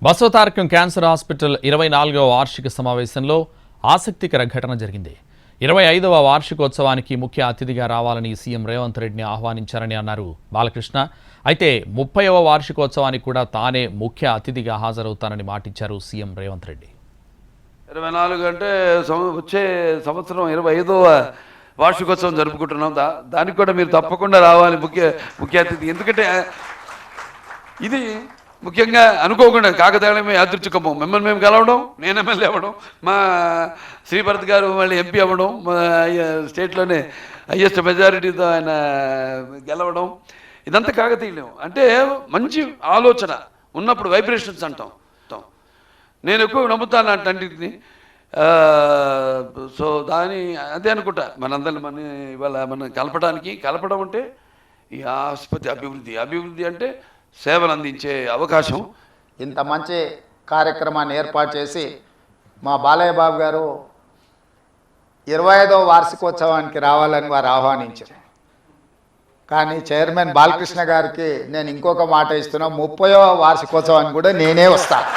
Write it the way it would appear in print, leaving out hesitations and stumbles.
Basavatarakam cancer hospital 24వ వార్షిక సమావేశంలో ఆసక్తికర ఘటన జరిగింది. 25వ వార్షికోత్సవానికి ముఖ్య అతిథిగా రావాలని సీఎం రేవంత్ రెడ్డిని ఆహ్వానించారని అన్నారు బాలకృష్ణ. అయితే 30వ వార్షికోత్సవానికి కూడా తానే ముఖ్య అతిథిగా హాజరవుతానని మాటిచ్చారు సీఎం రేవంత్ రెడ్డి. 24 అంటే వచ్చే సంవత్సరం 25వ వార్షికోత్సవం జరుపుకుంటున్నాం. దానికి కూడా మీరు తప్పకుండా రావాలి ముఖ్య అతిథి. ఎందుకంటే ఇది ముఖ్యంగా అనుకోకుండా కాకతాళమే యాదృచ్ఛికము మిమ్మల్ని మేము కలవడం, నేను ఎమ్మెల్యే అవ్వడం, మా శ్రీభరత్ గారు మళ్ళీ ఎంపీ అవ్వడం, మా స్టేట్లోనే హైయెస్ట్ మెజారిటీతో ఆయన గెలవడం, ఇదంతా కాకతీయం. అంటే మంచి ఆలోచన ఉన్నప్పుడు వైబ్రేషన్స్ అంటాం. నేను ఎక్కువ నమ్ముతాను అన్నింటిని. సో అదే అనుకుంటా మన ఇవాళ మనం కలపడం అంటే ఈ ఆసుపత్రి అభివృద్ధి అంటే సేవలు అందించే అవకాశం. ఇంత మంచి కార్యక్రమాన్ని ఏర్పాటు చేసి మా బాలయ్య బాబు గారు 25వ వార్షికోత్సవానికి రావాలని వారు ఆహ్వానించారు. కానీ చైర్మన్ బాలకృష్ణ గారికి నేను ఇంకొక మాట ఇస్తున్నా, 30వ వార్షికోత్సవానికి కూడా నేనే వస్తాను.